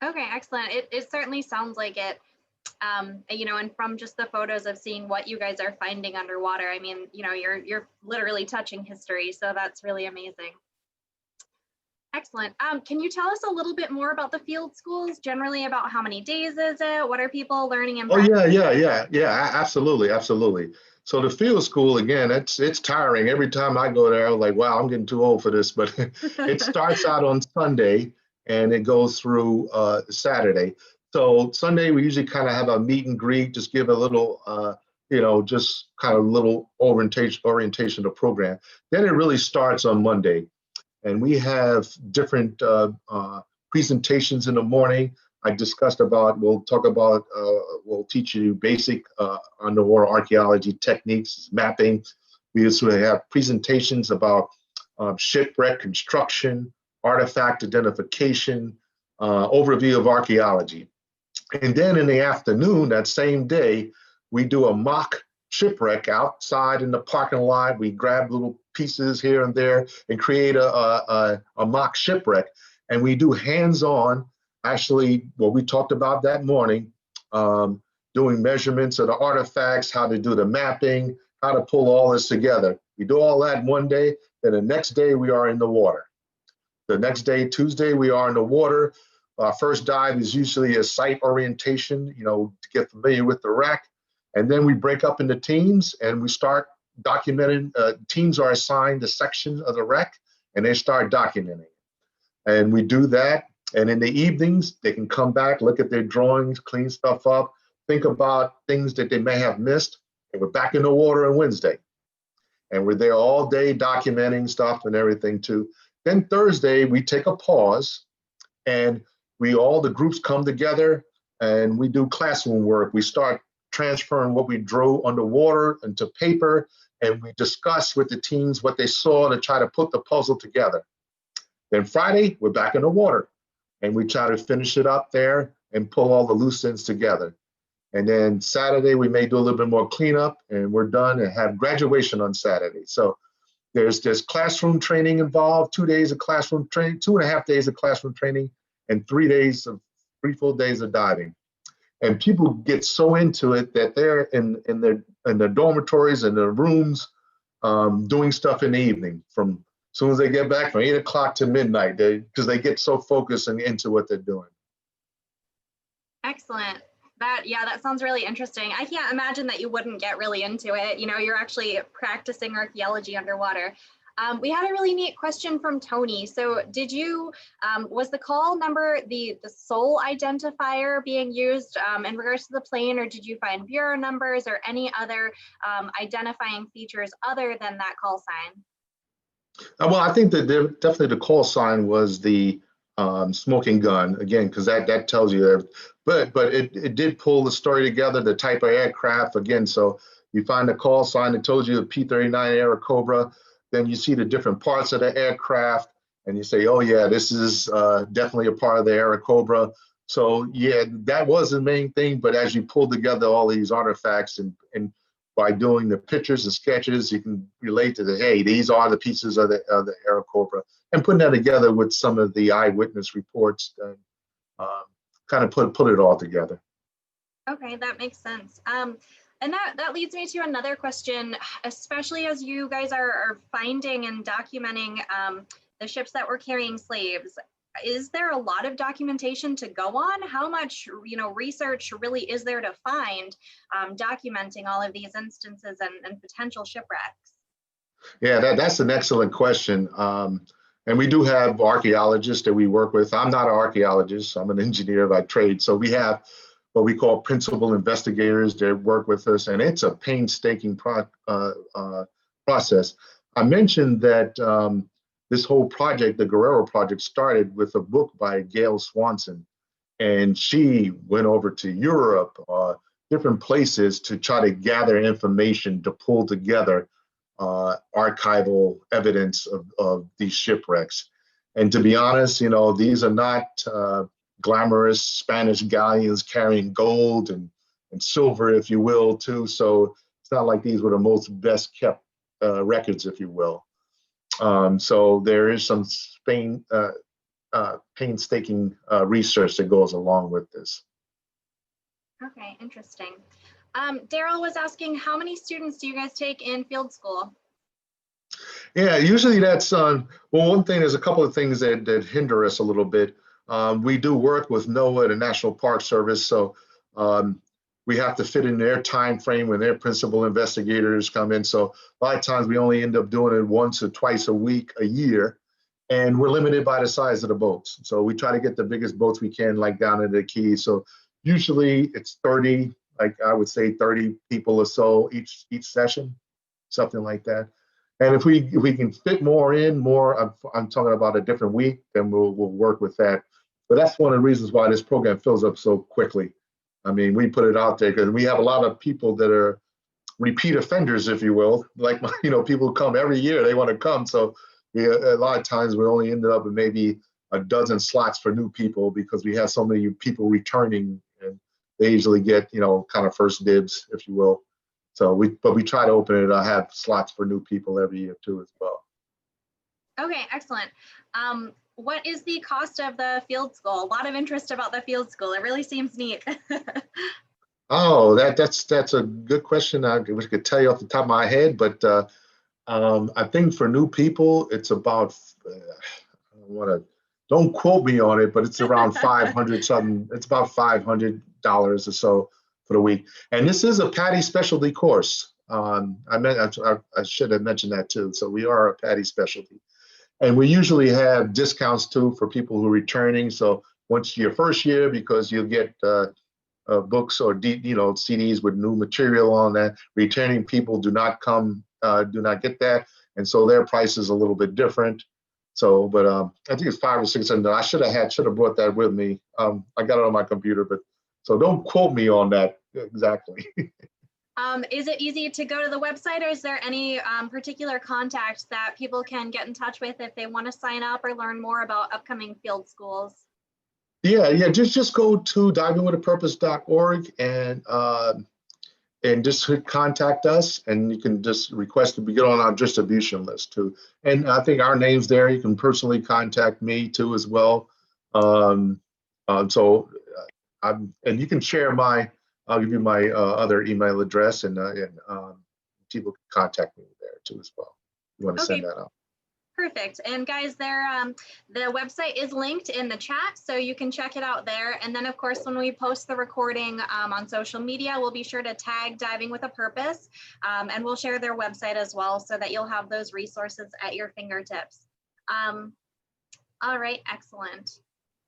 Okay, excellent. It certainly sounds like it. And from just the photos of seeing what you guys are finding underwater, I mean, you're literally touching history. So that's really amazing. Excellent. Can you tell us a little bit more about the field schools, generally about how many days is it? What are people learning in practice? Oh, yeah, absolutely. So the field school, again, it's tiring. Every time I go there, I'm like, wow, I'm getting too old for this. But it starts out on Sunday and it goes through Saturday. So Sunday, we usually kind of have a meet and greet, just give a little, just kind of little orientation of the program. Then it really starts on Monday. And we have different presentations in the morning. We'll teach you basic underwater archaeology techniques, mapping. We also have presentations about shipwreck construction, artifact identification, overview of archaeology. And then in the afternoon, that same day, we do a mock shipwreck outside in the parking lot. We grab little pieces here and there and create a mock shipwreck. And we do hands-on, actually, what we talked about that morning, doing measurements of the artifacts, how to do the mapping, how to pull all this together. We do all that one day, then the next day we are in the water. The next day, Tuesday, we are in the water. Our first dive is usually a site orientation, to get familiar with the wreck. And then we break up into teams and we start documenting, teams are assigned a section of the wreck and they start documenting. And we do that. And in the evenings, they can come back, look at their drawings, clean stuff up, think about things that they may have missed. And we're back in the water on Wednesday. And we're there all day documenting stuff and everything too. Then Thursday, we take a pause and all the groups come together and we do classroom work. We start transferring what we drew underwater into paper, and we discuss with the teams what they saw to try to put the puzzle together. Then Friday, we're back in the water and we try to finish it up there and pull all the loose ends together. And then Saturday, we may do a little bit more cleanup and we're done and have graduation on Saturday. So there's classroom training involved, 2 days of classroom training, 2.5 days of classroom training, and 3 full days of diving. And people get so into it that they're in their dormitories and their rooms doing stuff in the evening from as soon as they get back from 8 o'clock to midnight, because they get so focused and into what they're doing. Excellent. That sounds really interesting. I can't imagine that you wouldn't get really into it. You know, you're actually practicing archaeology underwater. We had a really neat question from Tony. So did you, was the call number the sole identifier being used in regards to the plane, or did you find bureau numbers or any other identifying features other than that call sign? Well, I think that definitely the call sign was the smoking gun, again, because that tells you that. But it did pull the story together, the type of aircraft, again. So you find the call sign that tells you the P-39 Airacobra. Then you see the different parts of the aircraft and you say, oh yeah, this is definitely a part of the Airacobra. So yeah, that was the main thing. But as you pull together all these artifacts and by doing the pictures and sketches, you can relate to hey, these are the pieces of the Airacobra, and putting that together with some of the eyewitness reports, kind of put it all together. Okay, that makes sense. And that leads me to another question, especially as you guys are finding and documenting the ships that were carrying slaves. Is there a lot of documentation to go on? How much, research really is there to find documenting all of these instances and potential shipwrecks? Yeah, that's an excellent question. And we do have archaeologists that we work with. I'm not an archaeologist, I'm an engineer by trade. So we have what we call principal investigators that work with us, and it's a painstaking process. I mentioned that this whole project, the Guerrero project, started with a book by Gail Swanson, and she went over to Europe, different places to try to gather information to pull together archival evidence of these shipwrecks. And to be honest, these are not glamorous Spanish galleons carrying gold and silver, if you will, too. So it's not like these were the most best kept records, if you will. So there is some painstaking research that goes along with this. Okay, interesting. Daryl was asking, how many students do you guys take in field school? Yeah, usually that's, well, one thing, there's a couple of things that hinder us a little bit. We do work with NOAA, the National Park Service, so we have to fit in their time frame when their principal investigators come in. So a lot of times we only end up doing it once or twice a year, and we're limited by the size of the boats. So we try to get the biggest boats we can, like down in the Keys. So usually it's 30, like I would say 30 people or so each session, something like that. And if we can fit more in, I'm talking about a different week, then we'll work with that. But that's one of the reasons why this program fills up so quickly. I mean, we put it out there because we have a lot of people that are repeat offenders, if you will. Like, people come every year, they want to come. So a lot of times we only ended up with maybe a dozen slots for new people because we have so many people returning, and they usually get, kind of first dibs, if you will. So we try to open it, have slots for new people every year too as well. Okay, excellent. What is the cost of the field school? A lot of interest about the field school. It really seems neat. Oh, that's a good question. I wish I could tell you off the top of my head, but I think for new people, it's about, don't quote me on it, but it's around 500 something. It's about $500 or so for the week. And this is a PADI specialty course. I should have mentioned that too. So we are a PADI specialty. And we usually have discounts too for people who are returning. So once your first year, because you'll get books or CDs with new material on that. Returning people do not get that, and so their price is a little bit different. So, but I think it's $500 or $600. I should have brought that with me. I got it on my computer, but so don't quote me on that exactly. Is it easy to go to the website, or is there any particular contact that people can get in touch with if they want to sign up or learn more about upcoming field schools? Yeah. Just go to divingwithapurpose.org and just contact us, and you can just request to get on our distribution list too. And I think our name's there. You can personally contact me too as well. And you can share I'll give you my other email address, and people can contact me there too as well. You want to send that out. Perfect. And guys, the website is linked in the chat, so you can check it out there. And then, of course, when we post the recording on social media, we'll be sure to tag Diving with a Purpose, and we'll share their website as well, so that you'll have those resources at your fingertips. All right, excellent.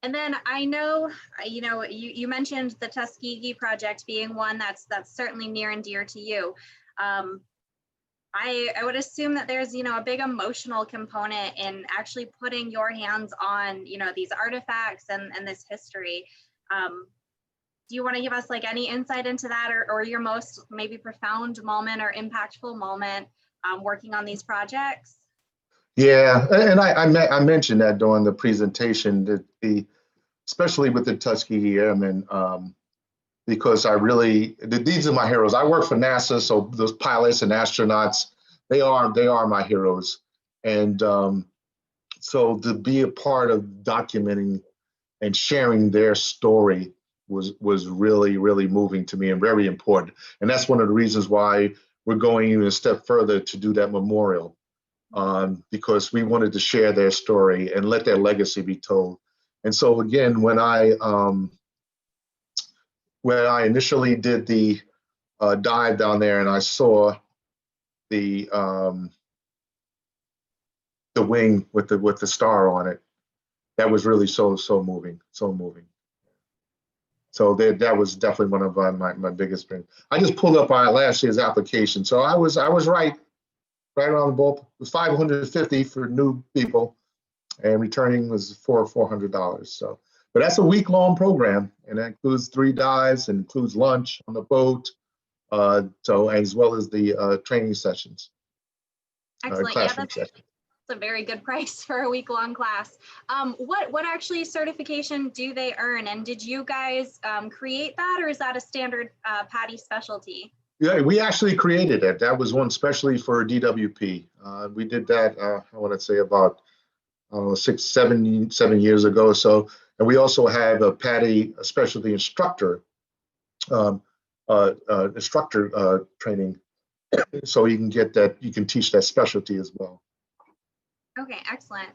And then I know, you mentioned the Tuskegee project being one that's certainly near and dear to you. I would assume that there's, a big emotional component in actually putting your hands on, these artifacts and this history. Do you want to give us like any insight into that, or your most maybe profound moment or impactful moment working on these projects? Yeah, and I mentioned that during the presentation, that especially with the Tuskegee Airmen, because these are my heroes. I work for NASA, so those pilots and astronauts, they are my heroes. And so to be a part of documenting and sharing their story was really, really moving to me and very important. And that's one of the reasons why we're going even a step further to do that memorial, because we wanted to share their story and let their legacy be told. And so again, when I initially did the dive down there, and I saw the wing with the star on it, that was really so moving, so moving. So that was definitely one of my biggest things. I just pulled up our last year's application, so I was right around the ball. It was $550 for new people, and returning was $400. So. But that's a week-long program, and that includes 3 dives and includes lunch on the boat, so as well as the training sessions. Excellent. Classroom sessions. That's a very good price for a week-long class. What actually certification do they earn, and did you guys create that, or is that a standard PADI specialty? Yeah, we actually created it. That was one specially for DWP. We did that, I want to say about 7 years ago or so. And we also have a PADI specialty instructor training, so you can get that. You can teach that specialty as well. Okay, excellent.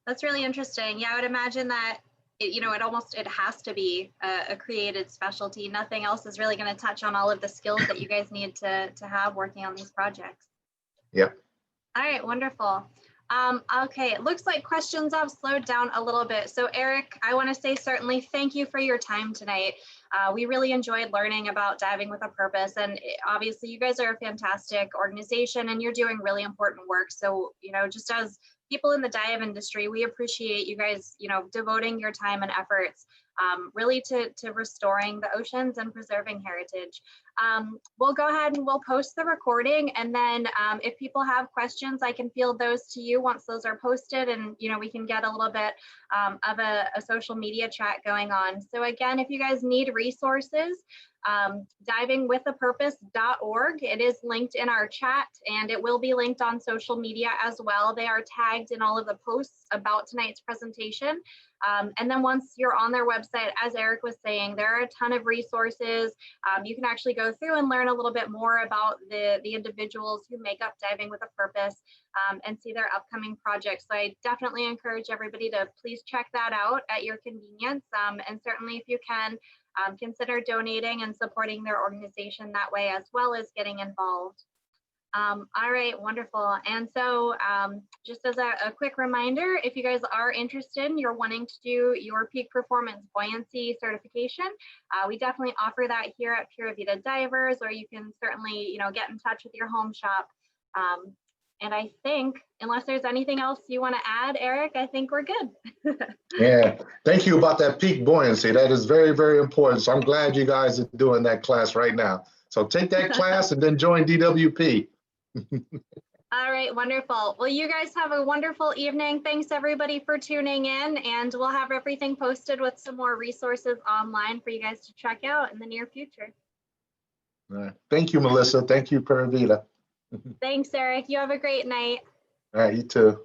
That's really interesting. Yeah, I would imagine that it has to be a created specialty. Nothing else is really going to touch on all of the skills that you guys need to have working on these projects. Yep. All right, wonderful. Okay, it looks like questions have slowed down a little bit. So Eric, I want to say certainly thank you for your time tonight. We really enjoyed learning about Diving with a Purpose, and obviously you guys are a fantastic organization and you're doing really important work. So, just as people in the dive industry, we appreciate you guys, devoting your time and efforts really to restoring the oceans and preserving heritage. We'll go ahead and we'll post the recording, and then if people have questions, I can field those to you once those are posted, and we can get a little bit of a social media chat going on. So again, if you guys need resources, divingwithapurpose.org. It is linked in our chat, and it will be linked on social media as well. They are tagged in all of the posts about tonight's presentation. And then once you're on their website, as Eric was saying, there are a ton of resources. You can actually go through and learn a little bit more about the individuals who make up Diving with a Purpose, and see their upcoming projects. So I definitely encourage everybody to please check that out at your convenience. And certainly if you can, consider donating and supporting their organization that way, as well as getting involved. All right, wonderful. And so just as a quick reminder, if you guys are interested and you're wanting to do your peak performance buoyancy certification, we definitely offer that here at Pura Vida Divers, or you can certainly, get in touch with your home shop. And I think, unless there's anything else you want to add, Eric, I think we're good. Yeah, thank you about that peak buoyancy. That is very, very important. So I'm glad you guys are doing that class right now. So take that class and then join DWP. All right, wonderful. Well, you guys have a wonderful evening. Thanks everybody for tuning in, and we'll have everything posted with some more resources online for you guys to check out in the near future. All right. Thank you, Melissa. Thank you, Pura Vida. Thanks, Eric. You have a great night. All right, you too.